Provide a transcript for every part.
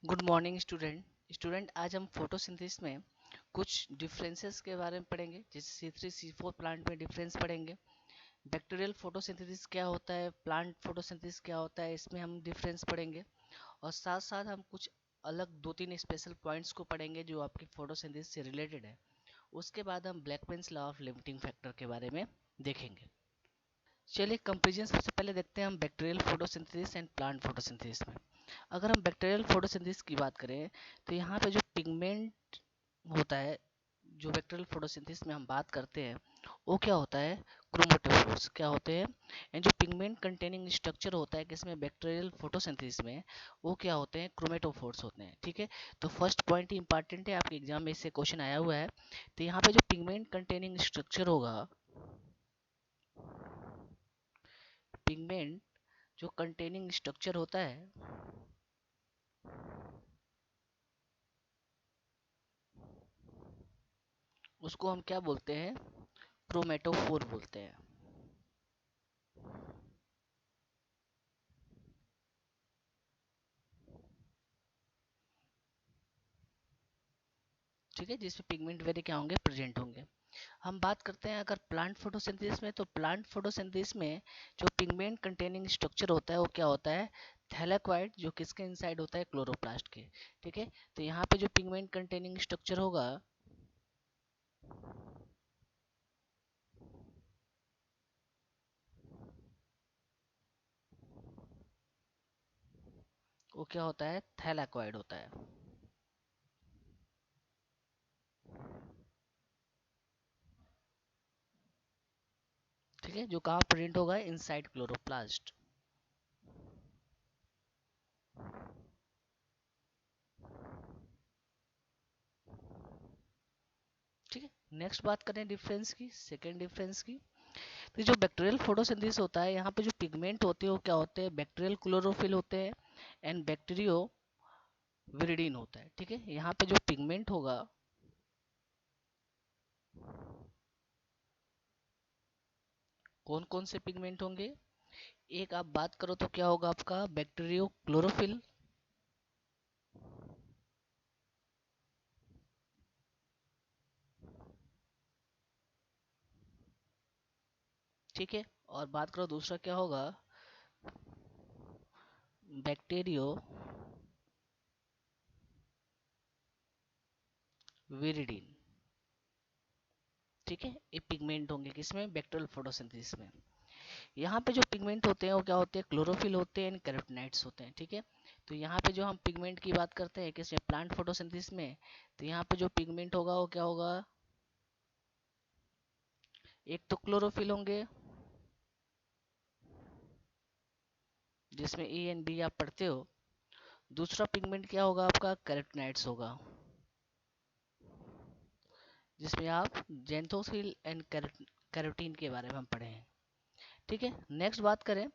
Good morning student आज हम photosynthesis में कुछ डिफरेंसेस के बारे में पढ़ेंगे। जैसे C3 C4 प्लांट में डिफरेंस पढ़ेंगे। बैक्टीरियल फोटोसिंथेसिस क्या होता है, प्लांट फोटोसिंथेसिस क्या होता है, इसमें हम डिफरेंस पढ़ेंगे। और साथ साथ हम कुछ अलग दो तीन स्पेशल पॉइंट्स को पढ़ेंगे जो आपकी फोटोसिंथेसिस से रिलेटेड है। उसके बाद हम ब्लैकमैन्स लॉ ऑफ लिमिटिंग फैक्टर के बारे में देखेंगे। चलिए कंपेरिजन सबसे पहले देखते हैं हम bacterial photosynthesis and plant photosynthesis में। अगर हम बैक्टीरियल फोटोसिंथेसिस की बात करें तो यहाँ पे जो पिगमेंट होता है, जो बैक्टीरियल फोटोसिंथेसिस में हम बात करते हैं वो क्या होता है, क्रोमेटोफोर्स क्या होते हैं। एंड जो पिगमेंट कंटेनिंग स्ट्रक्चर होता है किसमें, बैक्टीरियल फोटोसिंथेसिस में, वो क्या होते हैं, क्रोमेटोफोर्स होते हैं। ठीक है, तो फर्स्ट पॉइंट इंपॉर्टेंट है, आपके एग्जाम में इससे क्वेश्चन आया हुआ है। तो यहाँ पे जो पिगमेंट कंटेनिंग स्ट्रक्चर होगा, पिगमेंट जो कंटेनिंग स्ट्रक्चर होता है उसको हम क्या बोलते हैं, क्रोमेटोफोर बोलते हैं। ठीक है, जिसमें पिगमेंट वेरी क्या होंगे, प्रेजेंट होंगे। हम बात करते हैं अगर प्लांट फोटोसिंथेसिस में, तो प्लांट फोटोसिंथेसिस में जो पिगमेंट कंटेनिंग स्ट्रक्चर होता है वो क्या होता है, थैलेक्वाइड, जो किसके इनसाइड होता है, क्लोरोप्लास्ट के। ठीक है, तो यहाँ पे जो पिगमेंट कंटेनिंग स्ट्रक्चर होगा वो क्या होता है, थैलेक्वाइड होता है। ठीक है, जो कहाँ प्रेजेंट होगा, इनसाइड क्लोरोप्लास्ट। ठीक है, नेक्स्ट बात करें डिफरेंस की, सेकेंड डिफरेंस की। तो जो बैक्टीरियल फोटोसिंथेसिस होता है, यहाँ पे जो पिगमेंट होते हैं वो क्या होते हैं, बैक्टीरियल क्लोरोफिल होते हैं एंड बैक्टीरियो विरिडीन होता है। ठीक है, यहाँ पे जो पिगमेंट होगा, कौन कौन से पिगमेंट होंगे, एक आप बात करो तो क्या होगा आपका, बैक्टीरियो क्लोरोफिल। ठीक है, और बात करो दूसरा क्या होगा, बैक्टीरियो विरिडीन। ठीक है, ये पिगमेंट होंगे किसमें, बैक्टीरियल फोटोसिंथेसिस में। यहाँ पे जो पिगमेंट होते हैं वो क्या होते हैं, क्लोरोफिल होते हैं, कैरोटीनॉइड्स होते हैं। ठीक है, तो यहाँ पे जो हम पिगमेंट की बात करते हैं किसमें, प्लांट फोटोसिंथेसिस में, तो यहाँ पे जो पिगमेंट होगा वो क्या होगा, एक तो क्लोरोफिल होंगे, जिसमें ए एंड बी आप पढ़ते हो। दूसरा पिगमेंट क्या होगा आपका, कैरोटीनॉइड्स होगा, जिसमें आप जेंथोसिल एंड कैरोटीन के बारे में हम पढ़े हैं। ठीक है, नेक्स्ट बात करें,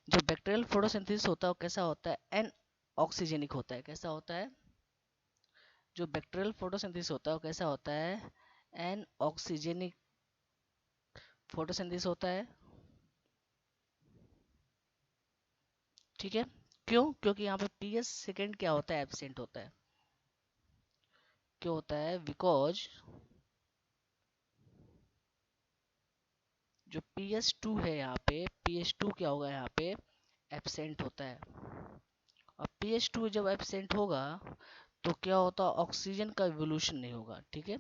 जो बैक्टीरियल फोटोसिंथेसिस होता है वो कैसा होता है, एन ऑक्सीजेनिक होता है। कैसा होता है, जो बैक्टीरियल फोटोसिंथेसिस होता है वो कैसा होता है, एन ऑक्सीजेनिक फोटोसिंथेसिस होता है। ठीक है, क्यों, क्योंकि यहाँ पे पीएच सेकेंड क्या होता है, एब्सेंट होता है। क्यों होता है, बिकॉज जो पीएच2 है यहाँ पे, पीएच2 क्या होगा यहाँ पे, एब्सेंट होता है। और पीएच2 जब एब्सेंट होगा तो क्या होता है, ऑक्सीजन का इवोल्यूशन नहीं होगा। ठीक है,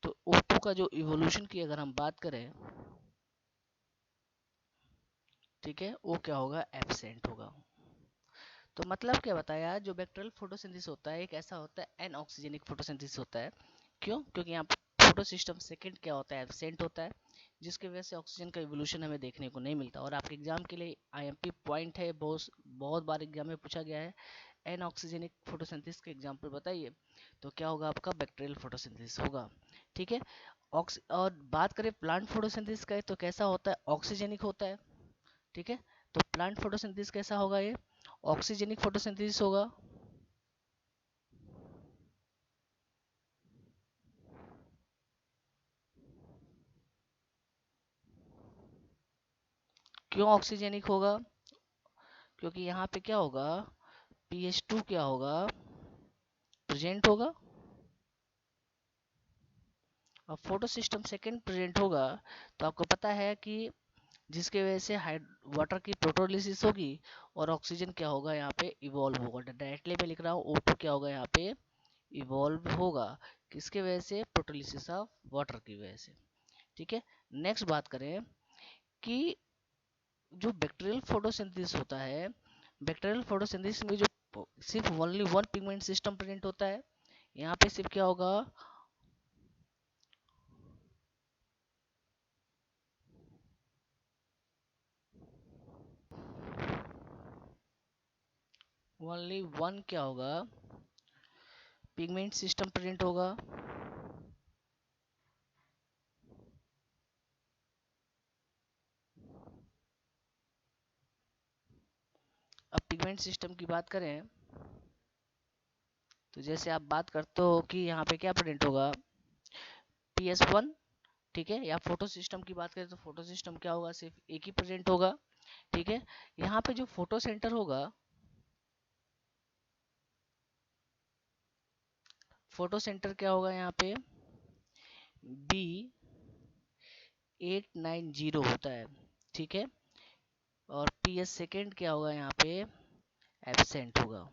तो O2 का जो इवोल्यूशन की अगर हम बात करें, ठीक है, वो क्या होगा, एब्सेंट होगा। तो मतलब क्या बताया, जो बैक्टीरियल फोटोसिंथेसिस होता है एक ऐसा होता है, एन ऑक्सीजनिक फोटोसिंथेसिस होता है। क्यों, क्योंकि यहाँ फोटो सिस्टम सेकेंड क्या होता है, एब्सेंट होता है, जिसकी वजह से ऑक्सीजन का इवोल्यूशन हमें देखने को नहीं मिलता। और आपके एग्जाम के लिए आईएमपी पॉइंट है, बहुत बहुत बार एग्जाम में पूछा गया है, एन ऑक्सीजनिक फोटोसिंथेसिस के एग्जाम्पल बताइए, तो क्या होगा आपका, बैक्टीरियल फोटोसिंथेसिस होगा। ठीक है, और बात करें प्लांट फोटोसिंथेसिस का तो कैसा होता है, ऑक्सीजनिक होता है। ठीक है, तो प्लांट फोटोसिंथेसिस कैसा होगा, ये ऑक्सीजनिक फोटोसिंथेसिस होगा। क्यों ऑक्सीजनिक होगा, क्योंकि यहाँ पे क्या होगा, पीएच2 क्या होगा, प्रेजेंट होगा और फोटो सिस्टम सेकेंड प्रेजेंट होगा, तो आपको पता है कि जिसके वजह से वाटर की प्रोटोलिसिस होगी और ऑक्सीजन क्या होगा यहाँ पे इवॉल्व होगा। डायरेक्टली मैं लिख रहा हूँ O2 क्या होगा यहाँ पे इवॉल्व होगा, किसके वजह से प्रोटोलिसिस ऑफ वाटर की वजह से। ठीक है, नेक्स्ट बात करें कि जो बैक्टीरियल फोटोसिंथेसिस होता है, बैक्टीरियल फोटोसिंथेसिस में जो सिर्फ only one pigment system present होता है, यहाँ पे सिर्फ क्या होगा ओनली वन क्या होगा पिगमेंट सिस्टम प्रेजेंट होगा। अब पिगमेंट सिस्टम की बात करें तो जैसे आप बात करते हो कि यहाँ पे क्या प्रेजेंट होगा PS1। ठीक है, या फोटो सिस्टम की बात करें तो फोटो सिस्टम क्या होगा सिर्फ एक ही प्रेजेंट होगा। ठीक है, यहाँ पे जो फोटो सेंटर होगा, फोटो सेंटर क्या होगा यहाँ पे B890 होता है। ठीक है, और PS सेकेंड क्या होगा यहाँ पे एब्सेंट होगा।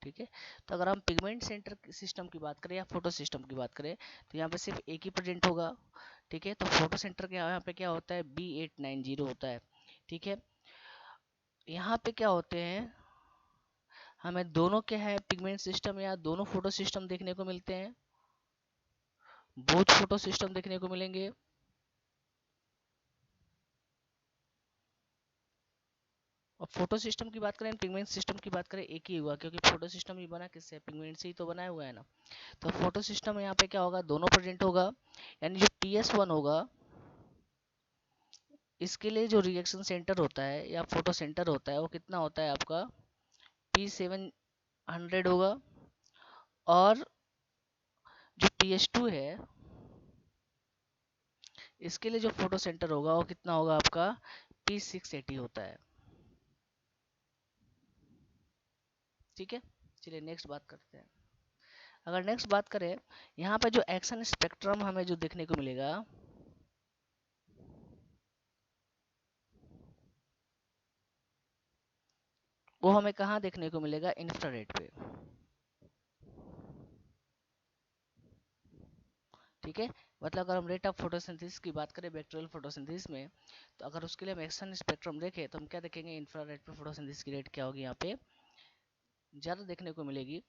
ठीक है, तो अगर हम पिगमेंट सेंटर सिस्टम की बात करें या फोटो सिस्टम की बात करें तो यहाँ पे सिर्फ एक ही प्रेजेंट होगा। ठीक है, तो फोटो सेंटर क्या यहाँ पे क्या होता है B890 होता है। ठीक है, यहाँ पे क्या होते हैं हमें दोनों क्या है पिगमेंट सिस्टम या दोनों फोटो सिस्टम देखने को मिलते हैं, बोथ फोटो सिस्टम देखने को मिलेंगे। और फोटो सिस्टम की बात करें पिगमेंट सिस्टम की बात करें एक ही हुआ, क्योंकि फोटो सिस्टम ही बना किससे पिगमेंट से ही तो बनाया हुआ है ना। तो फोटो सिस्टम यहाँ पे क्या होगा दोनों प्रेजेंट होगा, यानी जो PS1 होगा इसके लिए जो रिएक्शन सेंटर होता है या फोटो सेंटर होता है वो कितना होता है आपका P700 होगा, और जो PS2 है इसके लिए जो फोटो सेंटर होगा वो कितना होगा आपका P680 होता है। ठीक है, चलिए नेक्स्ट बात करते हैं। अगर नेक्स्ट बात करें यहाँ पे जो एक्शन स्पेक्ट्रम हमें जो देखने को मिलेगा वो हमें कहाँ देखने को मिलेगा इंफ्रारेड पे। ठीक है, मतलब अगर हम रेट ऑफ फोटोसिंथेसिस की बात करें बैक्टीरियल फोटोसिंथेसिस में, तो अगर उसके लिए हम एक्शन स्पेक्ट्रम देखें तो हम क्या देखेंगे इंफ्रारेड पे फोटोसिंथेसिस की रेट क्या होगी यहाँ पे ज़्यादा देखने को मिलेगी।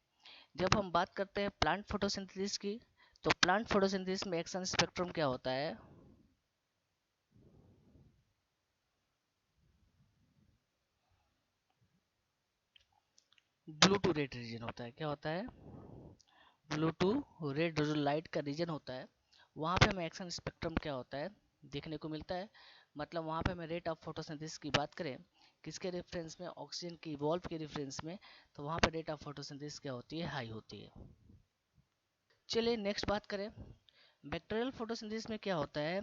जब हम बात करते हैं प्लांट फोटोसिंथेसिस की, तो प्लांट फोटोसिंथेसिस में एक्शन स्पेक्ट्रम क्या होता है ब्लू टू रेड रीजन होता है। क्या होता है ब्लू टू रेड जो लाइट का रीजन होता है वहाँ पे हमें एक्शन स्पेक्ट्रम क्या होता है देखने को मिलता है। मतलब वहाँ पे हमें रेट ऑफ फोटोसिंथेसिस की बात करें किसके रेफरेंस में ऑक्सीजन की इवॉल्व के रेफरेंस में, तो वहाँ पे रेट ऑफ फोटोसिंथेसिस क्या होती है हाई होती है। चलिए नेक्स्ट बात करें बैक्टीरियल फोटोसिंथेसिस में क्या होता है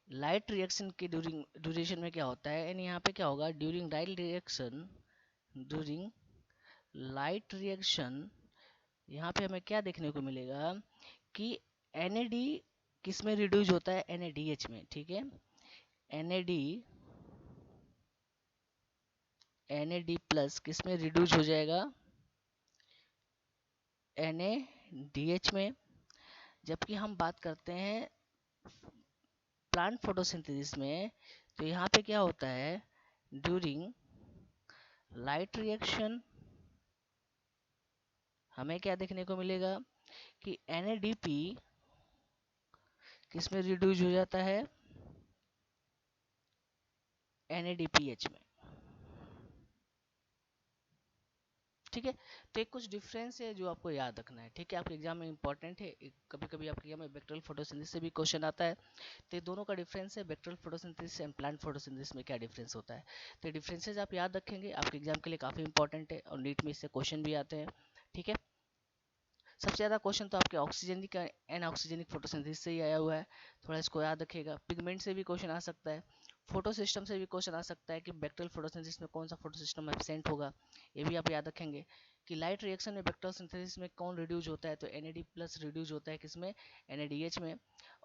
लाइट रिएक्शन की ड्यूरेशन में क्या होता है, यानी यहाँ पे क्या होगा ड्यूरिंग लाइट रिएक्शन यहाँ पे हमें क्या देखने को मिलेगा कि NAD किस में रिड्यूस होता है NADH में। ठीक है, NAD प्लस किस में रिड्यूस हो जाएगा NADH में। जबकि हम बात करते हैं प्लांट फोटोसिंथेसिस में तो यहाँ पे क्या होता है ड्यूरिंग लाइट रिएक्शन हमें क्या देखने को मिलेगा कि NADP किस में रिड्यूस हो जाता है NADPH में। ठीक है, तो एक कुछ डिफरेंस है जो आपको याद रखना है। ठीक है, आपके एग्जाम में इंपॉर्टेंट है, कभी कभी आपके एग्जाम में बैक्टीरियल फोटोसिंथेसिस से भी क्वेश्चन आता है। तो दोनों का डिफरेंस है bacterial photosynthesis and plant photosynthesis में क्या डिफरेंस होता है। तो डिफरेंसेस आप याद रखेंगे आपके एग्जाम के लिए काफ़ी इंपॉर्टेंट है और नीट में इससे क्वेश्चन भी आते हैं। ठीक है, सबसे ज़्यादा क्वेश्चन तो आपके ऑक्सीजनिक एन ऑक्सीजनिक फोटोसिंथेसिस से ही आया हुआ है, थोड़ा इसको याद रखिएगा। पिगमेंट से भी क्वेश्चन आ सकता है, फोटो सिस्टम से भी क्वेश्चन आ सकता है कि बैक्टीरियल फोटोसिंथेसिस में कौन सा फोटो सिस्टम एब्सेंट होगा, ये भी आप याद रखेंगे। कि लाइट रिएक्शन में वेक्टर सिंथेसिस में कौन रिड्यूस होता है, तो NAD प्लस रिड्यूस होता है किसमें, NADH में।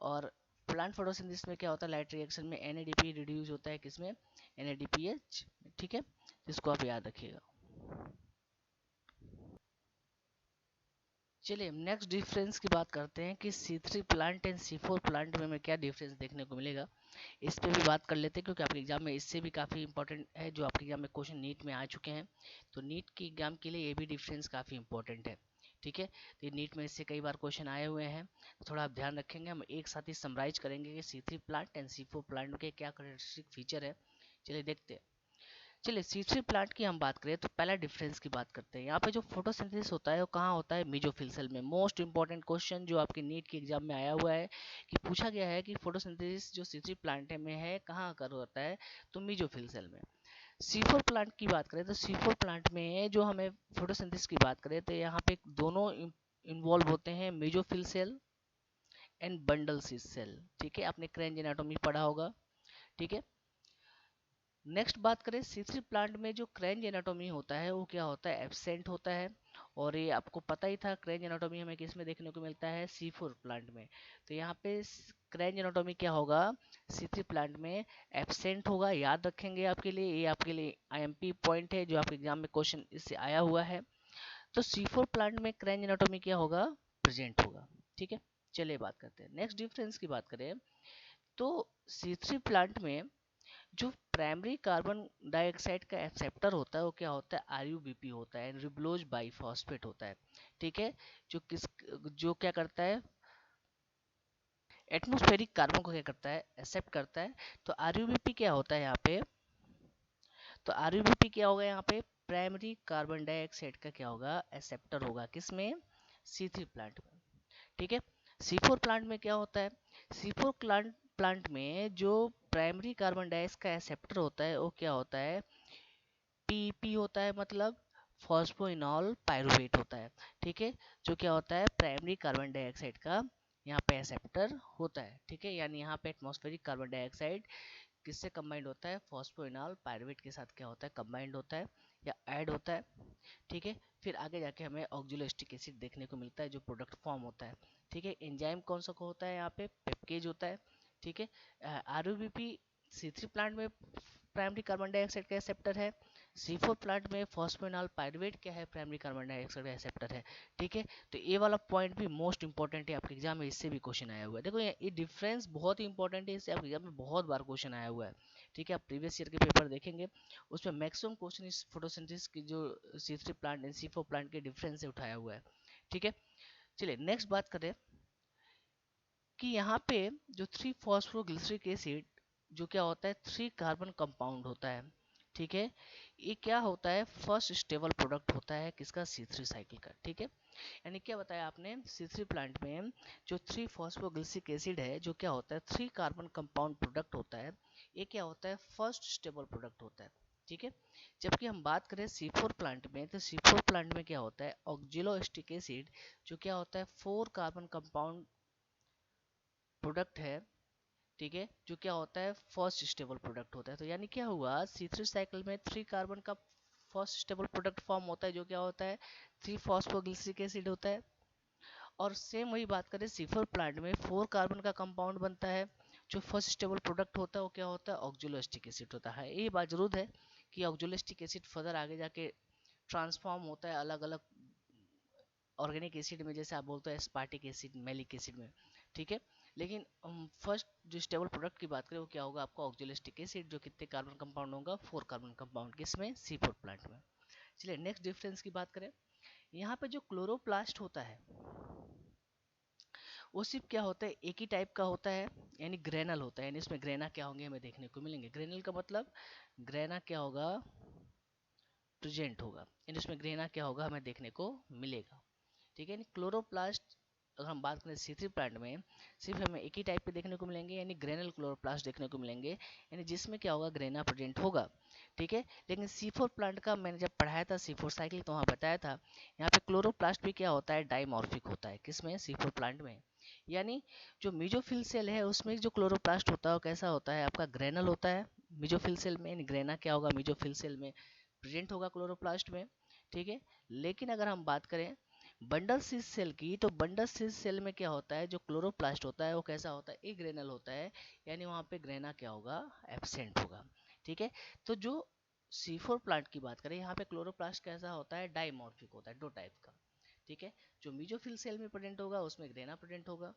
और प्लांट फोटोसिंथेसिस में क्या होता है, लाइट रिएक्शन में NADP रिड्यूस होता है किसमें, NADPH। ठीक है, इसको आप याद रखिएगा। चलिए नेक्स्ट डिफरेंस की बात करते हैं कि C3 plant and C4 plant में हमें क्या डिफरेंस देखने को मिलेगा, इस पे भी बात कर लेते हैं, क्योंकि आपके एग्जाम में इससे भी काफ़ी इंपॉर्टेंट है, जो आपके एग्जाम में क्वेश्चन नीट में आ चुके हैं। तो नीट के एग्जाम के लिए ये भी डिफरेंस काफ़ी इंपॉर्टेंट है। ठीक है, तो नीट में इससे कई बार क्वेश्चन आए हुए हैं, तो थोड़ा आप ध्यान रखेंगे। हम एक साथ ही समराइज करेंगे कि C3 plant and C4 plant के क्या करेक्टरिस्टिक फीचर है। चलिए देखते हैं। चलिए C3 प्लांट की हम बात करें तो पहला डिफरेंस की बात करते हैं। यहाँ पे जो फोटोसिंथेसिस होता है वो कहाँ होता है, मेसोफिल सेल में। मोस्ट इंपॉर्टेंट क्वेश्चन जो आपके नीट के एग्जाम में आया हुआ है, कि पूछा गया है कि फोटोसिंथेसिस जो C3 प्लांट में है कहाँ कर होता है, तो मेसोफिल सेल में। C4 प्लांट की बात करें तो C4 प्लांट में जो हमें फोटोसिंथेसिस की बात करें तो यहाँ पे दोनों इन्वॉल्व होते हैं, mesophyll cell and bundle cell. ठीक है, आपने क्रेंज एनाटॉमी पढ़ा होगा। ठीक है, नेक्स्ट बात करें C3 प्लांट में जो क्रेंज एनाटोमी होता है वो क्या होता है, एब्सेंट होता है। और ये आपको पता ही था, क्रेंज एनाटोमी हमें किस में देखने को मिलता है, C4 प्लांट में। तो यहाँ पे क्रेंज एनाटोमी क्या होगा, C3 प्लांट में एब्सेंट होगा। याद रखेंगे, आपके लिए ये आपके लिए IMP पॉइंट है, जो आपके एग्जाम में क्वेश्चन इससे आया हुआ है। तो C4 प्लांट में क्रेंज एनाटोमी क्या होगा, प्रेजेंट होगा। ठीक है, चलिए बात करते हैं। नेक्स्ट डिफरेंस की बात करें तो C3 प्लांट में जो प्राइमरी कार्बन डाइऑक्साइड का एक्सेप्टर होता है वो क्या होता है, RUBP होता है, रिब्लोज बाइफॉस्फेट होता है। ठीक है, जो क्या करता है, एटमॉस्फेरिक कार्बन को क्या करता है, एक्सेप्ट करता है। तो RUBP क्या होता है यहाँ पे, तो RUBP क्या होगा यहाँ पे, प्राइमरी कार्बन डाइऑक्साइड का क्या होगा, एक्सेप्टर होगा किसमें, C3 प्लांट में। ठीक है, C4 प्लांट में क्या होता है, C4 प्लांट में जो प्राइमरी कार्बन डाइऑक्साइड का एक्सेप्टर होता है वो क्या होता है, PEP होता है, मतलब फॉस्फोइनॉल पायरुवेट होता है। ठीक है, जो क्या होता है, प्राइमरी कार्बन डाइऑक्साइड का यहाँ पे एक्सेप्टर होता है। ठीक है, यानी यहाँ पे एटमॉस्फेरिक कार्बन डाइऑक्साइड किससे कंबाइंड होता है, फॉस्फोइनॉल पायरुवेट के साथ क्या होता है, कंबाइंड होता है या ऐड होता है। ठीक है, फिर आगे जाके हमें ऑक्जुलोस्टिक एसिड देखने को मिलता है, जो प्रोडक्ट फॉर्म होता है। ठीक है, एंजाइम कौन सा होता है यहाँ पे, पेप्केज होता है। ठीक है, RUBP C3 प्लांट में प्राइमरी कार्बन डाइऑक्साइड का एक्सेप्टर है, C4 प्लांट में फॉस्फोइनॉल पायरुवेट क्या है, प्राइमरी कार्बन डाइऑक्साइड का एक्सेप्टर है। ठीक है, तो ये वाला पॉइंट भी मोस्ट इंपॉर्टेंट है, आपके एग्जाम में इससे भी क्वेश्चन आया हुआ है। देखो ये डिफरेंस बहुत ही इंपॉर्टेंट है, इससे आपके एग्जाम में बहुत बार क्वेश्चन आया हुआ है। ठीक है, आप प्रीवियस ईयर के पेपर देखेंगे, उसमें मैक्सिमम क्वेश्चन इस फोटोसिंथेसिस की जो C3 plant and C4 plant के डिफरेंस से उठाया हुआ है। ठीक है, चलिए नेक्स्ट बात करें कि यहाँ पे जो 3 फॉस्फोग्लिसरिक एसिड जो क्या होता है, 3 कार्बन कंपाउंड होता है। ठीक है, ये क्या होता है, फर्स्ट स्टेबल प्रोडक्ट होता है किसका, C3 साइकिल का। ठीक है, यानी क्या बताया आपने, C3 प्लांट में जो 3 फॉस्फोग्लिसरिक एसिड है जो क्या होता है, 3 कार्बन कंपाउंड प्रोडक्ट होता है, ये क्या होता है, फर्स्ट स्टेबल प्रोडक्ट होता है। ठीक है, जबकि हम बात करें C4 प्लांट में, तो C4 प्लांट में क्या होता है, ऑक्जिलोस्टिक एसिड जो क्या होता है, 4 कार्बन कंपाउंड प्रोडक्ट है। ठीक है, जो क्या होता है, फर्स्ट स्टेबल प्रोडक्ट होता है। तो यानी क्या हुआ, C3 साइकिल में 3 कार्बन का फर्स्ट स्टेबल प्रोडक्ट फॉर्म होता है, जो क्या होता है, 3 फॉस्फोग्लिसरिक एसिड होता है। और सेम वही बात करें C4 प्लांट में 4 कार्बन का कंपाउंड बनता है, जो फर्स्ट स्टेबल प्रोडक्ट होता है वो क्या होता है, ऑक्जुलोस्टिक एसिड होता है। ये बात जरूर है कि ऑक्जुलोस्टिक एसिड फर्दर आगे जाके ट्रांसफॉर्म होता है अलग अलग ऑर्गेनिक एसिड में, जैसे आप बोलते हैं एस्पार्टिक एसिड, मैलिक एसिड में। ठीक है, लेकिन फर्स्ट जो स्टेबल प्रोडक्ट की बात करें वो क्या होगा, आपका ऑक्जुलोस्टिक एसिड, जो कितने कार्बन कंपाउंड होगा, 4 कार्बन कंपाउंड, किसमें, C4 प्लांट में। चलिए नेक्स्ट डिफरेंस की बात करें, यहाँ पे जो क्लोरोप्लास्ट होता है वो सिर्फ क्या होता है, एक ही टाइप का होता है, यानी ग्रेनल होता है। यानी इसमें ग्रेना क्या होंगे हमें देखने को मिलेंगे, ग्रेनल का मतलब ग्रेना क्या होगा, प्रेजेंट होगा, यानी इसमें ग्रेना क्या होगा हमें देखने को मिलेगा। ठीक है, क्लोरोप्लास्ट अगर हम बात करें C3 प्लांट में, सिर्फ हमें एक ही टाइप के देखने को मिलेंगे, यानी ग्रेनल क्लोरोप्लास्ट देखने को मिलेंगे, यानी जिसमें क्या होगा, ग्रेना प्रेजेंट होगा। ठीक है, लेकिन C4 प्लांट का मैंने जब पढ़ाया था C4 साइकिल, तो वहाँ बताया था यहाँ पे क्लोरोप्लास्ट भी क्या होता है, डाइमॉर्फिक होता है, किसमें, C4 प्लांट में। यानी जो मीजोफिल सेल है उसमें जो क्लोरोप्लास्ट होता है वो कैसा होता है, आपका ग्रेनल होता है। मीजोफिल सेल में ग्रेना क्या होगा, मीजोफिल सेल में प्रेजेंट होगा क्लोरोप्लास्ट में। ठीक है। लेकिन अगर हम बात करें बंडल सीज सेल की, तो बंडल सीज सेल में क्या होता है, जो क्लोरोप्लास्ट होता है वो कैसा होता है, इग्रेनल होता है, यानी वहाँ पे ग्रेना क्या होगा, एब्सेंट होगा। ठीक है। तो जो C4 प्लांट की बात करें, यहाँ पे क्लोरोप्लास्ट कैसा होता है, डाइमॉर्फिक होता है, दो टाइप का। ठीक है। जो मीजोफिल सेल में प्रेजेंट होगा उसमें ग्रेना प्रेजेंट होगा,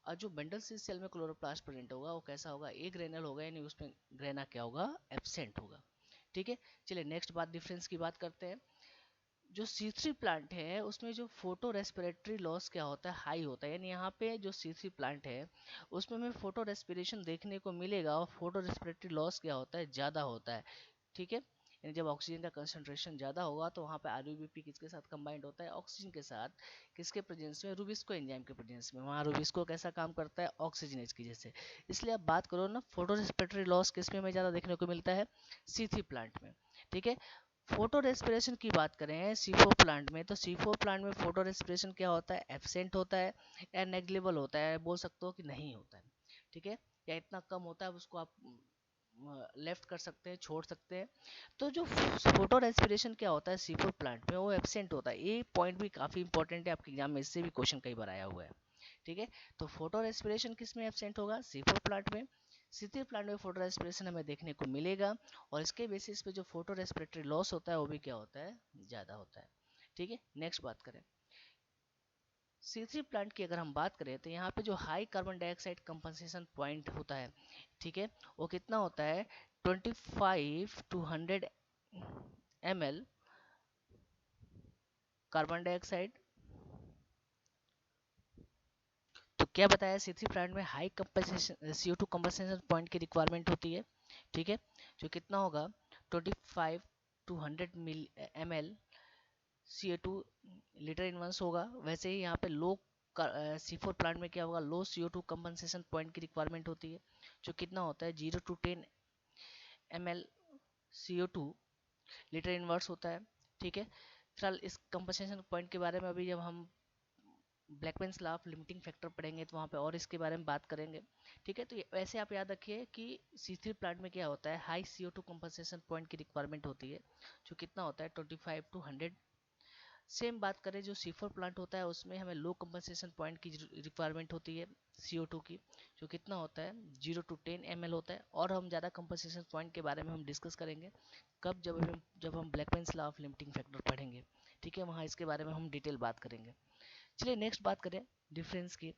और जो बंडल सीज सेल में क्लोरोप्लास्ट प्रेजेंट होगा वो कैसा होगा, एग्रेनल होगा, यानी उसमें ग्रेना क्या होगा, एब्सेंट होगा। ठीक है। चलिए नेक्स्ट बात, डिफरेंस की बात करते हैं। जो C3 प्लांट है उसमें जो फोटो रेस्पिरेटरी लॉस क्या होता है, हाई होता है, यानी यहाँ पे जो C3 प्लांट है उसमें हमें फोटो रेस्पिरेशन देखने को मिलेगा, और फोटो रेस्पिरेटरी लॉस क्या होता है, ज़्यादा होता है। ठीक है। यानी जब ऑक्सीजन का कंसंट्रेशन ज़्यादा होगा तो वहाँ पे RUBP किसके साथ कंबाइंड होता है, ऑक्सीजन के साथ, किसके प्रेजेंस में, रूबिस्को एंजाइम के प्रेजेंस में। वहाँ रूबिस्को कैसा काम करता है, ऑक्सीजनेज की जैसे। इसलिए आप बात करो ना, फोटो रेस्पिरेटरी लॉस किसमें हमें ज़्यादा देखने को मिलता है, C3 प्लांट में। ठीक है। फोटो रेस्पिरेशन की बात करें C4 प्लांट में, तो C4 प्लांट में फोटो रेस्पिरेशन क्या होता है, एब्सेंट होता है, या नेग्लिबल होता है, बोल सकते हो कि नहीं होता है। ठीक है। या इतना कम होता है, उसको आप लेफ्ट कर सकते हैं, छोड़ सकते हैं। तो जो फोटो रेस्पिरेशन क्या होता है C4 प्लांट में, वो एब्सेंट होता है। ये पॉइंट भी काफी इंपॉर्टेंट है, आपके एग्जाम में इससे भी क्वेश्चन कई बार आया हुआ है। ठीक है। तो फोटो रेस्पिरेशन किस में एब्सेंट होगा, C4 प्लांट में। C3 प्लांट में फोटो रेस्पिरेशन हमें देखने को मिलेगा, और इसके बेसिस पे जो फोटो रेस्पिरेटरी लॉस होता है वो भी क्या होता है, ज़्यादा होता है। ठीक है। नेक्स्ट बात करें C3 प्लांट की, अगर हम बात करें तो यहाँ पे जो high carbon dioxide compensation point होता है, ठीक है, वो कितना होता है, 25 to 100 ml कार्बन डाइऑक्साइड। तो क्या बताया, C3 प्लांट में high compensation CO2 compensation point की रिक्वायरमेंट होती है। ठीक है। जो कितना होगा, 25 to 100 ml CO2 litre inverse होगा। वैसे ही यहाँ पे लो C4 प्लांट में क्या होगा, लो CO2 कंपनसेशन पॉइंट की रिक्वायरमेंट होती है, जो कितना होता है 0 to 10 ml CO2 litre inverse होता है। ठीक है। फिलहाल इस कंपनसेशन पॉइंट के बारे में अभी जब हम ब्लैकमैन्स लॉ ऑफ लिमिटिंग फैक्टर पढ़ेंगे तो वहाँ पे और इसके बारे में बात करेंगे। ठीक है। तो वैसे आप याद रखिए कि C3 प्लांट में क्या होता है, हाई CO2 कंपनसेशन पॉइंट की रिक्वायरमेंट होती है, जो कितना होता है 25 to 100। सेम बात करें जो C4 प्लांट होता है उसमें हमें लो कंपनसेशन पॉइंट की रिक्वायरमेंट होती है CO2 की, जो कितना होता है 0 to 10 ml होता है। और हम ज़्यादा कंपनसेशन पॉइंट के बारे में हम डिस्कस करेंगे कब, जब हम ब्लैकमैन्स लॉ ऑफ लिमिटिंग फैक्टर पढ़ेंगे। ठीक है। वहाँ इसके बारे में हम डिटेल बात करेंगे। चलिए नेक्स्ट बात करें डिफरेंस की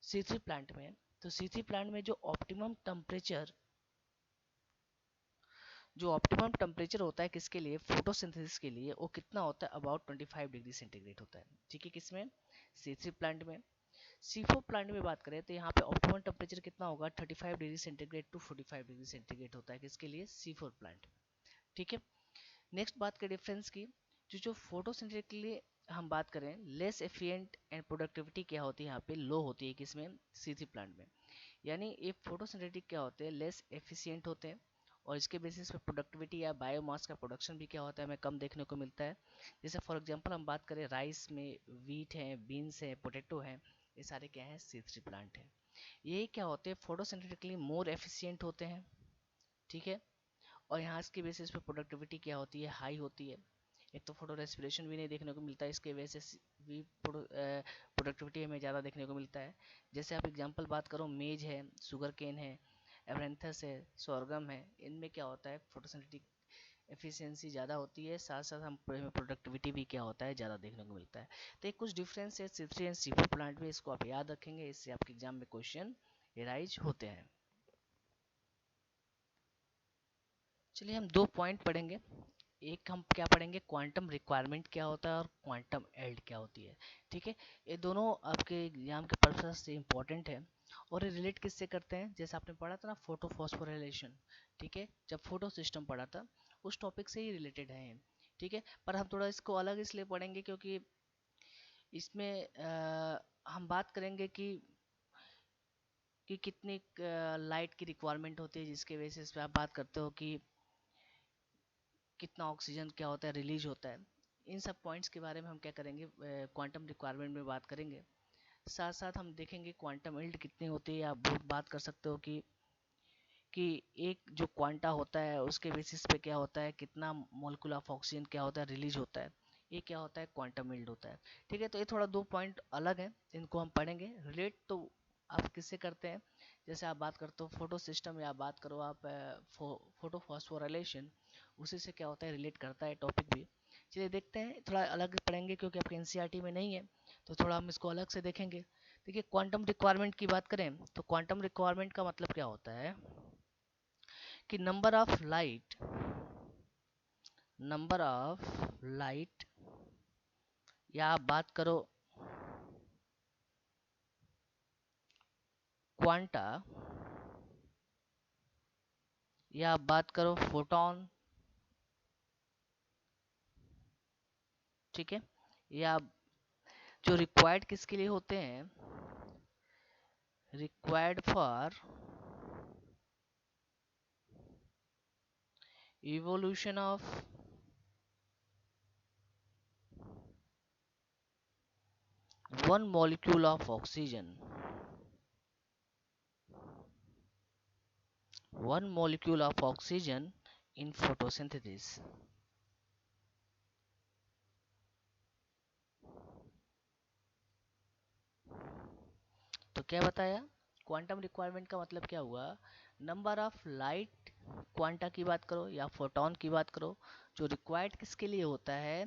C3 प्लांट में। तो C3 प्लांट में जो ऑप्टिमम टेम्परेचर होता है किसके लिए, फोटोसिंथेसिस के लिए, वो कितना होता है, अबाउट 25 डिग्री सेंटीग्रेड होता है। ठीक है। किसमें, C3 प्लांट में। C4 प्लांट में बात करें तो यहाँ पे ऑप्टिमम टेम्परेचर कितना होगा, 35 degree centigrade to 45 degree centigrade होता है, किसके लिए, C4 प्लांट। ठीक है। नेक्स्ट बात करें डिफरेंस की, जो फोटोसिंथेसिस के लिए हम बात करें, लेस एफिशिएंट एंड प्रोडक्टिविटी क्या होती है, यहाँ पे लो होती है, किसमें, C3 प्लांट में। यानी ये फोटोसिंथेटिक क्या होते हैं, लेस एफिशिएंट होते हैं, और इसके बेसिस पे प्रोडक्टिविटी या बायोमास का प्रोडक्शन भी क्या होता है, हमें कम देखने को मिलता है। जैसे फॉर एग्जांपल हम बात करें राइस में, वीट है, बीन्स है, पोटैटो है, ये सारे क्या है, C3 प्लांट है। ये क्या होते हैं, फोटोसिंथेटिकली मोर एफिशिएंट होते हैं। ठीक है। और यहाँ इसके बेसिस पे प्रोडक्टिविटी क्या होती है, हाई होती है। एक तो फोटो रेस्पिरेशन भी नहीं देखने को मिलता है, इसके वजह से भी प्रोडक्टिविटी हमें ज़्यादा देखने को मिलता है। जैसे आप एग्जांपल बात करो, मेज है, शुगर केन है, एवरेंथस है, सोरगम है, इनमें क्या होता है, फोटोसिंथेटिक एफिशिएंसी ज़्यादा होती है, साथ साथ हम प्रोडक्टिविटी भी क्या होता है, ज़्यादा देखने को मिलता है। तो एक कुछ डिफरेंस है C3 एंड C4 प्लांट में, इसको आप याद रखेंगे, इससे आपके एग्जाम में क्वेश्चन एराइज होते हैं। चलिए हम दो पॉइंट पढ़ेंगे। एक हम क्या पढ़ेंगे, क्वांटम रिक्वायरमेंट क्या होता है और क्वांटम एल्ड क्या होती है। ठीक है। ये दोनों आपके एग्जाम के पर्पस से इम्पोर्टेंट है, और ये रिलेट किससे करते हैं, जैसे आपने पढ़ा था ना फोटो फॉस्फोराइलेशन। ठीक है। जब फोटो सिस्टम पढ़ा था उस टॉपिक से ही रिलेटेड है ये। ठीक है। पर हम थोड़ा इसको अलग इसलिए पढ़ेंगे क्योंकि इसमें हम बात करेंगे कि कितनी लाइट की रिक्वायरमेंट होती है, जिसके बेसिस पे आप बात करते हो कि कितना ऑक्सीजन क्या होता है, रिलीज होता है। इन सब पॉइंट्स के बारे में हम क्या करेंगे, क्वांटम रिक्वायरमेंट में बात करेंगे। साथ साथ हम देखेंगे क्वांटम यील्ड कितनी होती है, आप बात कर सकते हो कि कि एक जो क्वांटा होता है उसके बेसिस पे क्या होता है, कितना मोलिक्यूल ऑफ ऑक्सीजन क्या होता है रिलीज होता है, ये क्या होता है क्वांटम यील्ड होता है। ठीक है, तो ये थोड़ा दो पॉइंट अलग है, इनको हम पढ़ेंगे। रिलेट तो आप किससे करते हैं, जैसे आप बात करते हो फोटो सिस्टम या बात करो आप फोटो फॉस्फोराइलेशन, उसी से क्या होता है रिलेट करता है टॉपिक भी। चलिए देखते हैं, थोड़ा अलग पढ़ेंगे क्योंकि आपके एनसीईआरटी में नहीं है, तो थोड़ा हम इसको अलग से देखेंगे। देखिए क्वांटम रिक्वायरमेंट की बात करें तो क्वांटम रिक्वायरमेंट का मतलब क्या होता है कि नंबर ऑफ लाइट या आप बात करो क्वांटा या आप बात करो फोटोन, ठीक है, या जो रिक्वायर्ड किसके लिए होते हैं, required for evolution of one molecule of oxygen, one molecule of oxygen in photosynthesis। तो क्या बताया, क्वांटम रिक्वायरमेंट का मतलब क्या हुआ, नंबर ऑफ लाइट क्वांटा की बात करो या फोटोन की बात करो, जो रिक्वायर्ड किसके लिए होता है,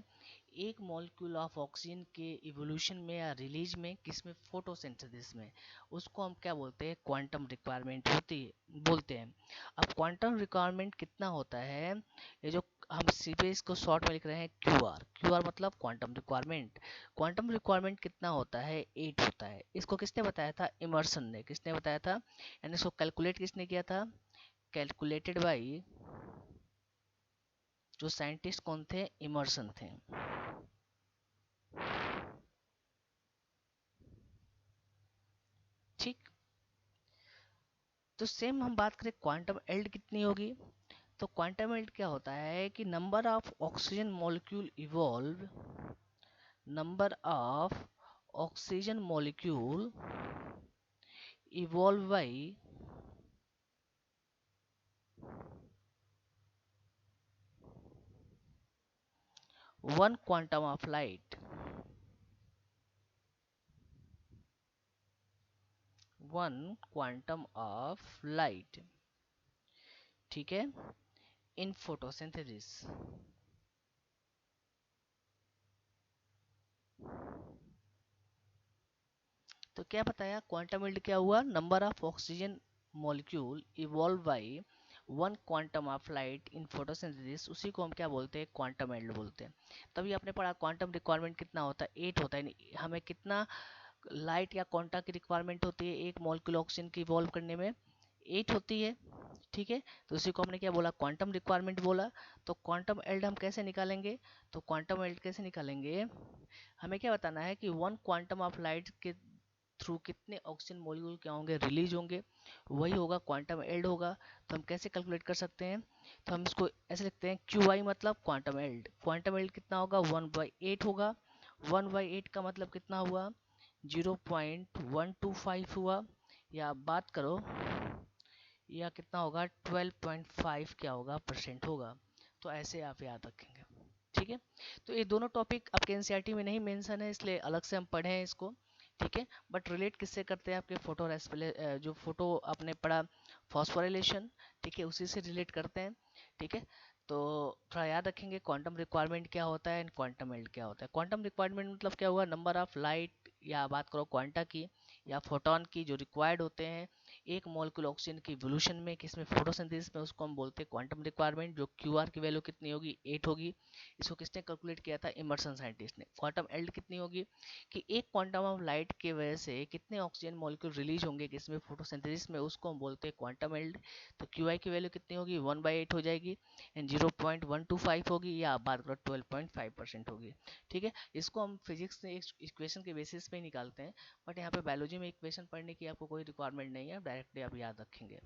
एक मॉलिक्यूल ऑफ ऑक्सीजन के इवोल्यूशन में या रिलीज में, किसमें, फोटोसिंथेसिस में, उसको हम क्या बोलते हैं क्वांटम रिक्वायरमेंट होती है बोलते हैं। अब क्वांटम रिक्वायरमेंट कितना होता है, ये जो हम सीधे इसको शॉर्ट में लिख रहे हैं क्यू आर मतलब क्वांटम रिक्वायरमेंट। क्वांटम रिक्वायरमेंट कितना होता है, 8 होता है। इसको किसने बताया था, इमर्सन ने, किसने बताया था, यानी इसको कैलकुलेट किसने किया था, कैलकुलेटेड बाई, जो साइंटिस्ट कौन थे, इमर्सन थे। ठीक, तो सेम हम बात करें क्वांटम एल्ड कितनी होगी, तो क्वांटम एल्ड क्या होता है कि number of oxygen molecule evolve, number of oxygen molecule evolve by one quantum of light, one quantum of light, ठीक है, इन फोटोसिंथेसिस। तो क्या बताया, क्वांटम यील्ड क्या हुआ, number of oxygen molecule evolve by one quantum of light in photosynthesis, उसी को हम क्या बोलते हैं, क्वांटम यील्ड बोलते हैं। तभी आपने पढ़ा क्वांटम रिक्वायरमेंट कितना होता है, 8 होता है। हमें कितना लाइट या क्वांटा की रिक्वायरमेंट होती है एक मॉलिक्यूल ऑक्सीजन की इवॉल्व करने में, 8 होती है। ठीक है, तो उसी को हमने क्या बोला, क्वांटम रिक्वायरमेंट बोला। तो क्वांटम एल्ड हम कैसे निकालेंगे, तो क्वांटम एल्ड कैसे निकालेंगे, हमें क्या बताना है कि वन क्वांटम ऑफ लाइट के थ्रू कितने ऑक्सीजन मॉलिक्यूल क्या होंगे, रिलीज होंगे, वही होगा क्वांटम एल्ड होगा। तो हम कैसे कैलकुलेट कर सकते हैं, तो हम इसको ऐसे लिखते हैं क्यू आई मतलब क्वांटम एल्ड, क्वांटम एल्ड कितना होगा, 1/8 होगा। 1/8 का मतलब कितना हुआ, 0.125 हुआ, या आप बात करो या कितना होगा, 12.5 क्या होगा, परसेंट होगा। तो ऐसे आप याद रखेंगे। ठीक है, तो ये दोनों टॉपिक आपके एनसीईआरटी में नहीं मेंशन है, इसलिए अलग से हम पढ़े हैं इसको। ठीक है, बट रिलेट किससे करते हैं, आपके फोटो जो फोटो आपने पढ़ा फॉस्फोराइलेशन, ठीक है, उसी से रिलेट करते हैं। ठीक है, तो थोड़ा याद रखेंगे क्वांटम रिक्वायरमेंट क्या होता है एंड क्वांटम एल्ड क्या होता है। क्वांटम रिक्वायरमेंट मतलब क्या हुआ, नंबर ऑफ लाइट या बात करो क्वांटा की या फोटोन की जो रिक्वायर्ड होते हैं एक मॉलिक्यूल ऑक्सीजन की इवोल्यूशन में, किसमें, फोटोसिंथेसिस में, उसको हम बोलते हैं क्वांटम रिक्वायरमेंट। जो क्यू की वैल्यू कितनी होगी, 8 होगी। इसको किसने कैलकुलेट किया था, इमर्सन साइंटिस्ट ने। क्वांटम एल्ड कितनी होगी कि एक क्वांटम ऑफ लाइट के वजह से कितने ऑक्सीजन मॉलिक्यूल रिलीज होंगे किसमें, फोटोसिंथेसिस में, उसको हम बोलते हैं क्वांटम एल्ड। तो क्यू की वैल्यू कितनी होगी, 1/8 हो जाएगी एंड 0.125 होगी, या आप बात करो 12.5% होगी। ठीक है, इसको हम फिजिक्स में इक्वेशन के बेसिस पे ही निकालते हैं, बट यहाँ पे बायोलॉजी में इक्वेशन पढ़ने की आपको कोई रिक्वायरमेंट नहीं है, डायरेक्टली आप याद रखेंगे।